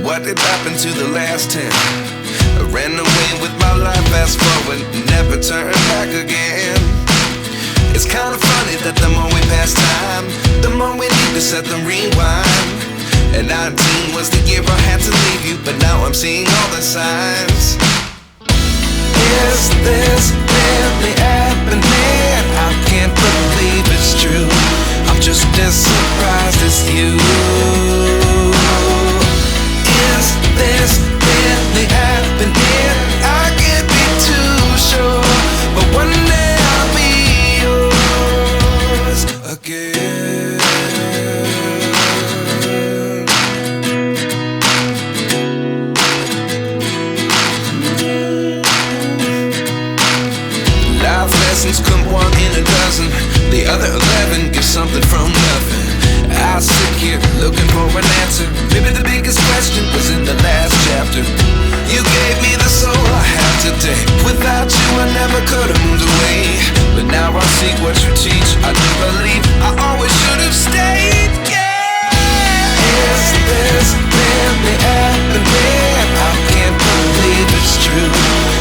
what did happen to the last 10? I ran away with my life, fast forward, never turn back again. It's kind of funny that the more we pass time, the more we need to set them rewind. And 19 was the year I had to leave you, but now I'm seeing all the signs. Is this really happening? I can't believe it's true. I'm just as surprised as you. Is this really happening? I can't be too sure, but one day I'll be yours again. Life lessons come one in a dozen. The other 11 get something from nothing. I sit here looking for an answer. Maybe the biggest question was in the last chapter. You gave me the soul I have today. Without you I never could have moved away. But now I see what you teach. I do believe I always should have stayed. Yeah. Is this really happening? I can't believe it's true.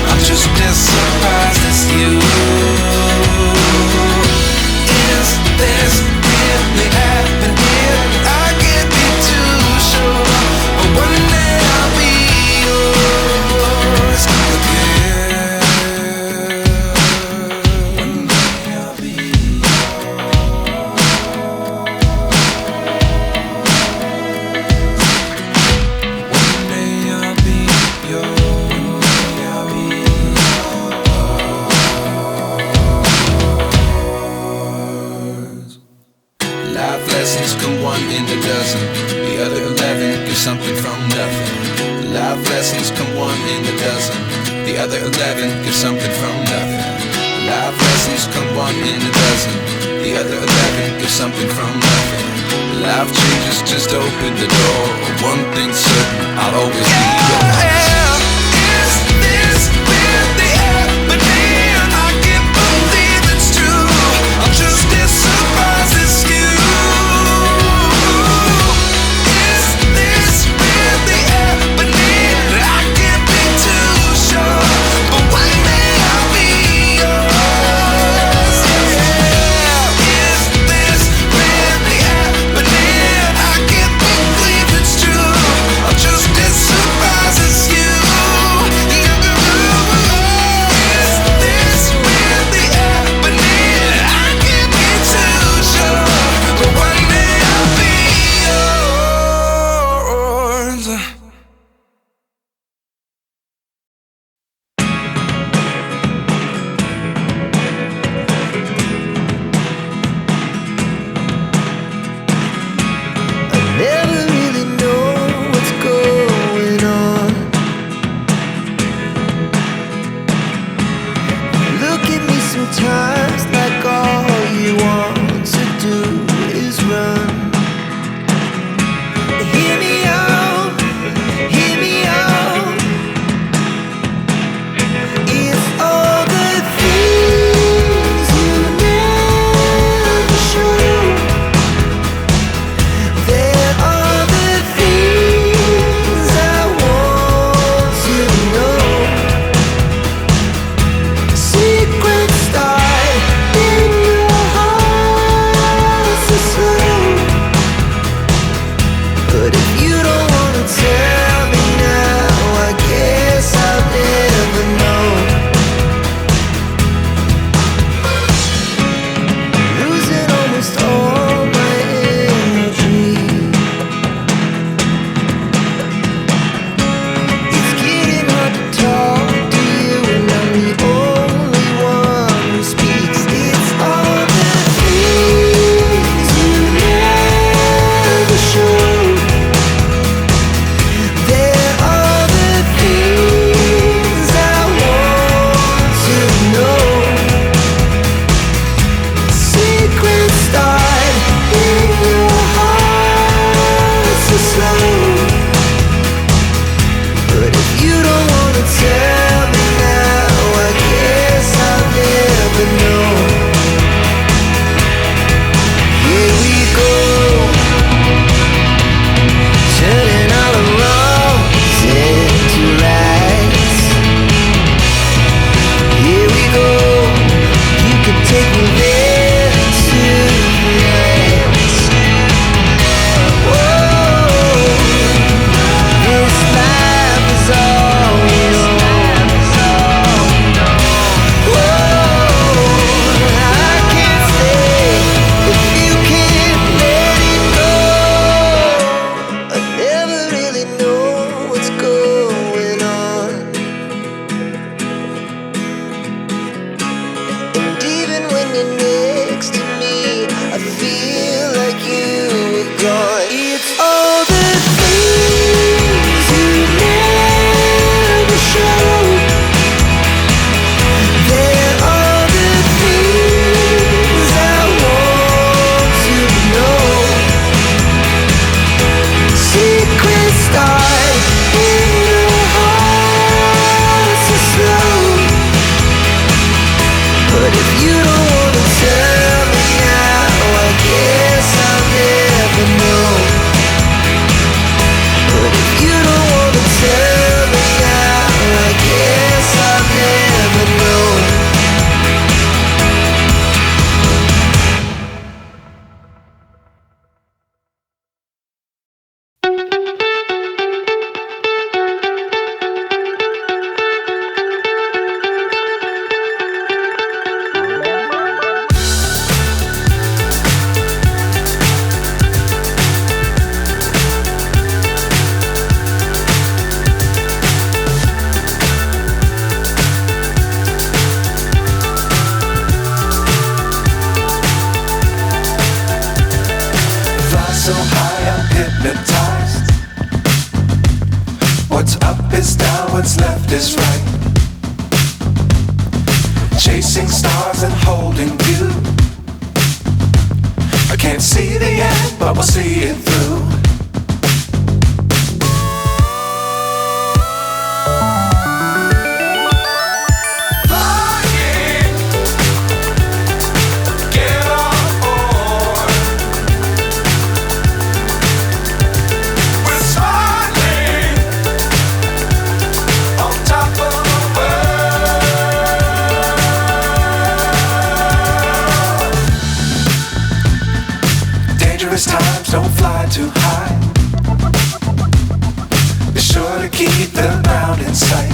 I'm just as surprised as you. Is this really happening? I can't be too sure, but one day I'll be yours again. One day I'll be yours. One day I'll be yours. One day I'll be yours. Life lessons come one in a dozen. The other 11 give something from nothing. Life lessons come one in a dozen. The other 11 give something from nothing. Life lessons come one in a dozen. The other 11 give something from nothing. Life changes just open the door. One thing's certain, I'll always be yours. Is this really happening? I can't believe it's true. I'm just as surprised as you. Surprise. is down, what's left is right. Chasing stars and holding you. I can't see the end, but we'll see it through. Times don't fly too high. Be sure to keep the ground in sight.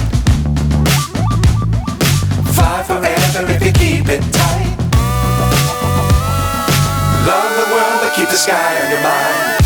Fly forever if you keep it tight. Love the world but keep the sky on your mind.